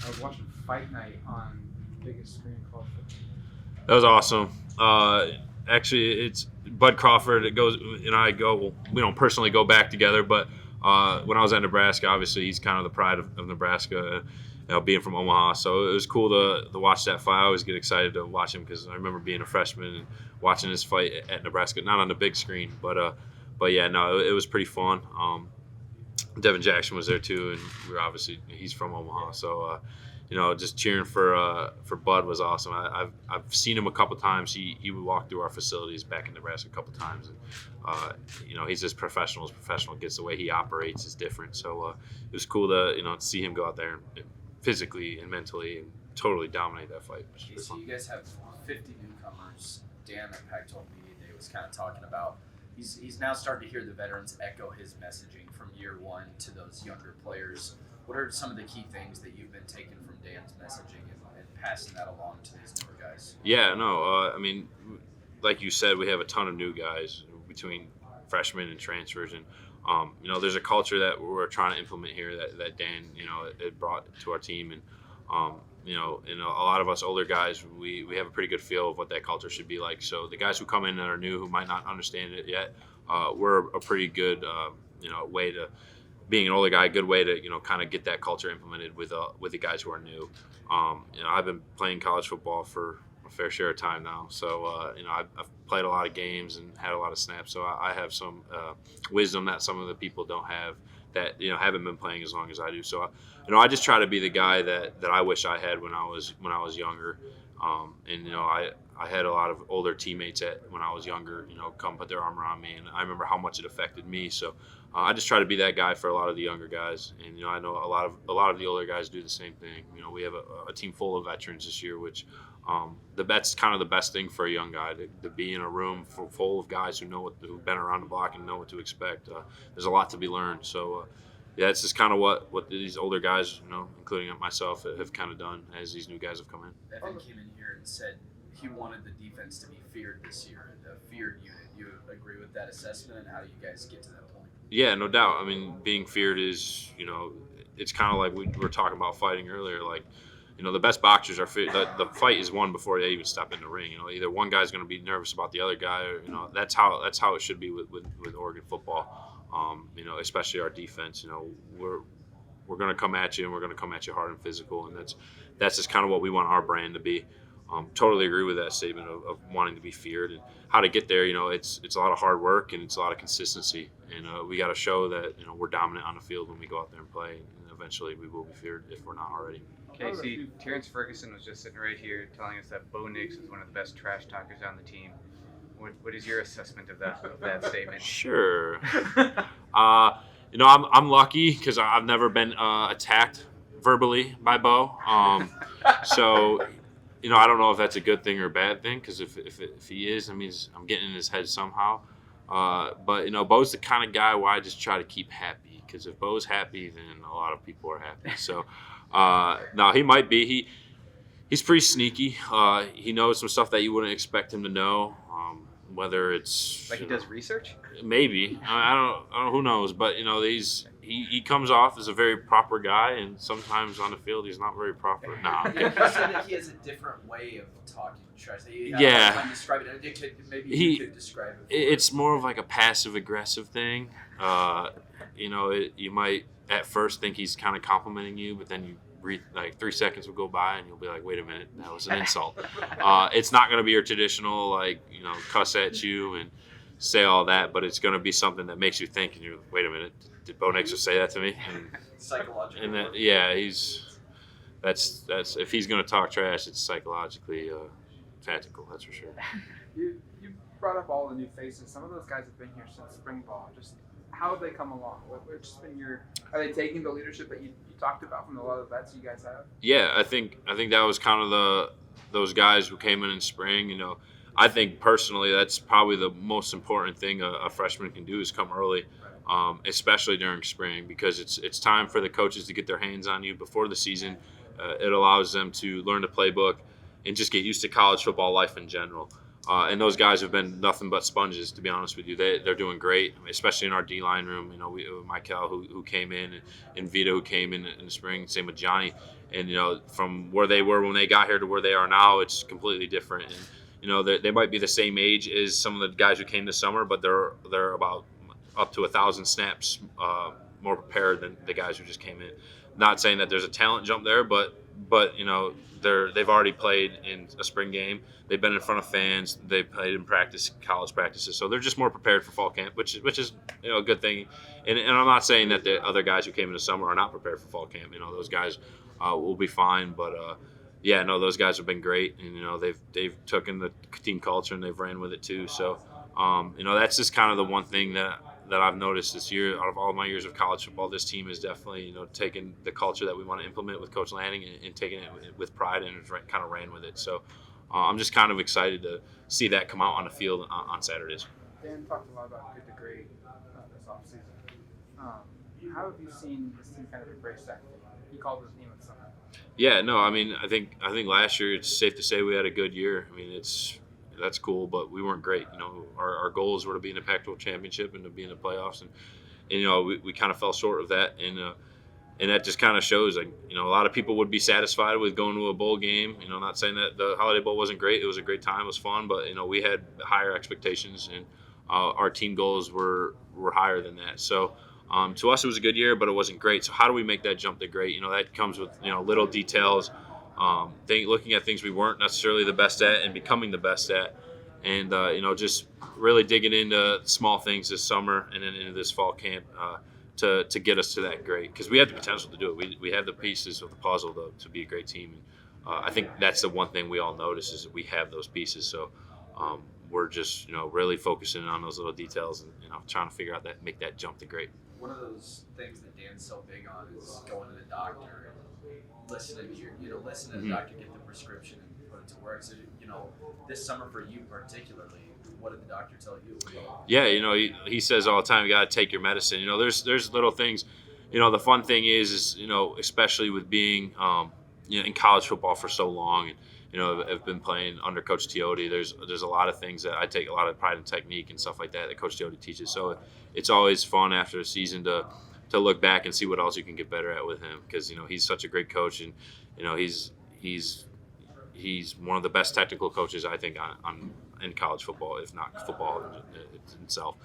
was watching Fight Night on the biggest screen in college football. That was awesome. Actually, it's Bud Crawford. It goes, and I go. Well, we don't personally go back together, but when I was at Nebraska, obviously he's kind of the pride of Nebraska, being from Omaha. So it was cool to watch that fight. I always get excited to watch him because I remember being a freshman and watching his fight at Nebraska, not on the big screen, but yeah, no, it was pretty fun. Devin Jackson was there too, and he's from Omaha, so just cheering for Bud was awesome. I've seen him a couple times. He would walk through our facilities back in Nebraska a couple times, and he's as professional gets. The way he operates is different. So it was cool to see him go out there and physically and mentally and totally dominate that fight. So you guys have 50 newcomers. Dan at Pac-12 Media Day was kind of talking about. He's now starting to hear the veterans echo his messaging from year one to those younger players. What are some of the key things that you've been taking from Dan's messaging and passing that along to these newer guys? Yeah, no, like you said, we have a ton of new guys between freshmen and transfers, and there's a culture that we're trying to implement here that Dan, had brought to our team, and and a lot of us older guys, we have a pretty good feel of what that culture should be like. So the guys who come in that are new, who might not understand it yet, we're a pretty good, way to, being an older guy, a good way to, kind of get that culture implemented with the guys who are new. I've been playing college football for a fair share of time now. So, I've played a lot of games and had a lot of snaps. So I have some wisdom that some of the people don't have that, haven't been playing as long as I do. So, I just try to be the guy that I wish I had when I was younger. I had a lot of older teammates when I was younger, come put their arm around me, and I remember how much it affected me. So I just try to be that guy for a lot of the younger guys, and I know a lot of the older guys do the same thing. We have a team full of veterans this year, which that's kind of the best thing for a young guy to be in a room full of guys who've been around the block and know what to expect. There's a lot to be learned. So. Yeah, it's just kind of what these older guys, including myself, have kind of done as these new guys have come in. Evan came in here and said he wanted the defense to be feared this year, the feared unit. You agree with that assessment, and how do you guys get to that point? Yeah, no doubt. I mean, being feared is, it's kind of like we were talking about fighting earlier. Like, the best boxers are feared. The fight is won before they even step in the ring. Either one guy's going to be nervous about the other guy, or that's how it should be with Oregon football. Especially our defense. We're going to come at you, and we're going to come at you hard and physical, and that's just kind of what we want our brand to be. Totally agree with that statement of wanting to be feared, and how to get there. It's a lot of hard work, and it's a lot of consistency, and we got to show that we're dominant on the field when we go out there and play, and eventually we will be feared if we're not already. Casey, Terrence Ferguson was just sitting right here telling us that Bo Nix is one of the best trash talkers on the team. What is your assessment of that statement? Sure. I'm lucky because I've never been attacked verbally by Bo. So, I don't know if that's a good thing or a bad thing, because if he is, that means I'm getting in his head somehow. But Bo's the kind of guy where I just try to keep happy, because if Bo's happy, then a lot of people are happy. So, now he might be. He's pretty sneaky. He knows some stuff that you wouldn't expect him to know. Whether it's like he does research, maybe I don't know, who knows, but he comes off as a very proper guy, and sometimes on the field he's not very proper. Nah. He said that he has a different way of talking trash. Yeah. Describe it. Maybe you could describe it. It's more of like a passive aggressive thing. You might at first think he's kind of complimenting you, but then you read, like 3 seconds will go by and you'll be like, wait a minute, that was an insult. It's not going to be your traditional cuss at you and say all that, but it's going to be something that makes you think, and you're like, wait a minute, did Bo Nix just say that to me? And, psychological. And that's if he's going to talk trash, it's psychologically tactical, that's for sure. You brought up all the new faces. Some of those guys have been here since spring ball. Just how have they come along? What's been are they taking the leadership that you talked about from a lot of the vets you guys have? Yeah, I think that was kind of those guys who came in spring. I think personally that's probably the most important thing a freshman can do is come early, especially during spring, because it's time for the coaches to get their hands on you before the season. It allows them to learn the playbook and just get used to college football life in general. And those guys have been nothing but sponges, to be honest with you. They're doing great, especially in our D-line room. Michael, who came in, and Vito, who came in the spring, same with Johnny. And, from where they were when they got here to where they are now, it's completely different. And, they might be the same age as some of the guys who came this summer, but they're about up to 1,000 snaps more prepared than the guys who just came in. Not saying that there's a talent jump there, but they've already played in a spring game. They've been in front of fans. They've played in college practices, so they're just more prepared for fall camp, which is a good thing. And I'm not saying that the other guys who came in the summer are not prepared for fall camp. Those guys will be fine, but those guys have been great, and they've taken the team culture and they've ran with it too. So that's just kind of the one thing that I've noticed this year. Out of all my years of college football, this team has definitely taken the culture that we want to implement with Coach Lanning and taking it with pride and kind of ran with it. So I'm just kind of excited to see that come out on the field on Saturdays. Dan talked a lot about good to great this offseason. How have you seen this team kind of embrace that? He called it the theme of the summer. Yeah, no, I think last year it's safe to say we had a good year. That's cool, but we weren't great. Our goals were to be in the Pac-12 championship and to be in the playoffs, and we kind of fell short of that, and that just kind of shows. A lot of people would be satisfied with going to a bowl game. Not saying that the Holiday Bowl wasn't great. It was a great time. It was fun, but we had higher expectations, and our team goals were higher than that. So to us, it was a good year, but it wasn't great. So how do we make that jump to great? That comes with little details. Looking at things we weren't necessarily the best at and becoming the best at, and just really digging into small things this summer and then into this fall camp to get us to that great, because we had the potential to do it. We had the pieces of the puzzle to be a great team, and I think that's the one thing we all notice is that we have those pieces. So we're just really focusing on those little details and trying to figure out make that jump to great. One of those things that Dan's so big on is going to the doctor and listening to the doctor get the prescription and put it to work. So, this summer for you particularly, what did the doctor tell you? Yeah, he says all the time, you got to take your medicine. There's little things. The fun thing is especially with being in college football for so long, and I've been playing under Coach Teote. There's a lot of things that I take a lot of pride in technique and stuff like that Coach Teote teaches. So it's always fun after a season to look back and see what else you can get better at with him, because he's such a great coach, and he's one of the best technical coaches I think in college football, if not football itself.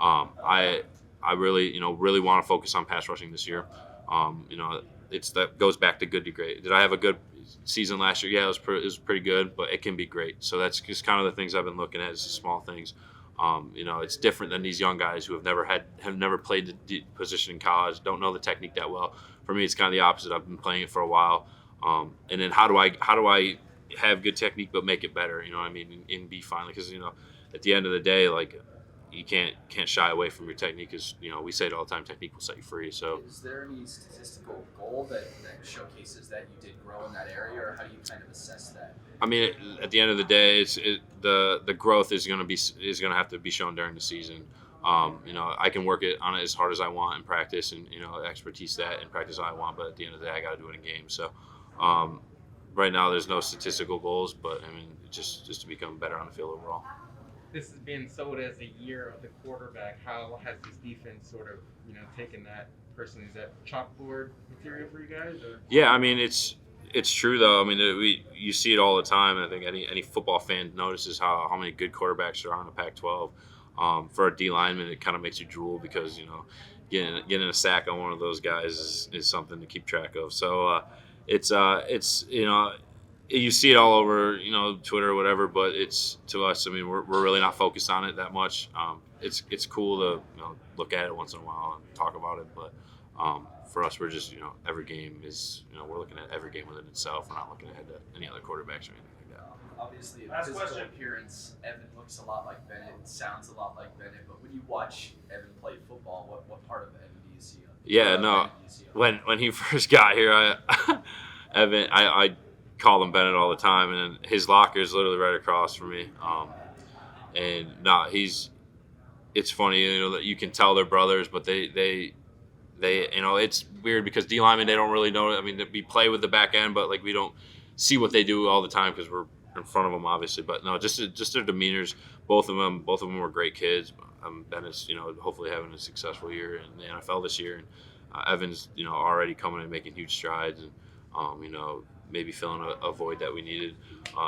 I really really want to focus on pass rushing this year. That goes back to good to great. Did I have a good season last year? Yeah, it was pretty good, but it can be great. So that's just kind of the things I've been looking at, is the small things. It's different than these young guys who have never played the position in college, don't know the technique that well. For me, it's kind of the opposite. I've been playing it for a while, and then how do I have good technique but make it better? And be fine, because at the end of the day, like, you can't shy away from your technique, because we say it all the time, technique will set you free. So is there any statistical goal that showcases that you did grow in that area, or how do you kind of assess that? At the end of the day, the growth is going to have to be shown during the season. I can work on it as hard as I want in practice, and expertise that in practice I want, but at the end of the day, I got to do it in games. So right now, there's no statistical goals, but just to become better on the field overall. This has been sold as the year of the quarterback. How has this defense sort of, taken that person? Is that chalkboard material for you guys? Or? Yeah, it's true though. You see it all the time. I think any football fan notices how many good quarterbacks there are in the Pac-12. For a D lineman, it kind of makes you drool, because getting a sack on one of those guys is something to keep track of. So it's you see it all over Twitter or whatever, but it's, to us, we're really not focused on it that much. It's cool to look at it once in a while and talk about it, but for us, we're just every game is we're looking at every game within itself. We're not looking ahead to any other quarterbacks or anything like that. Obviously, a physical appearance, Evan looks a lot like Bennett, sounds a lot like Bennett, but when you watch Evan play football, what part of Evan do you see? When he first got here, Evan, I call him Bennett all the time, and his locker is literally right across from me. It's funny, that you can tell they're brothers, but they it's weird, because D linemen, they don't really know. We play with the back end, but we don't see what they do all the time, because we're in front of them, obviously, but no, just their demeanors. Both of them were great kids. Ben is, hopefully having a successful year in the NFL this year, and Evan's, already coming and making huge strides, and maybe filling a void that we needed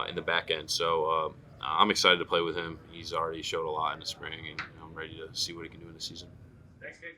in the back end. So I'm excited to play with him. He's already showed a lot in the spring, and I'm ready to see what he can do in the season. Thanks, Casey.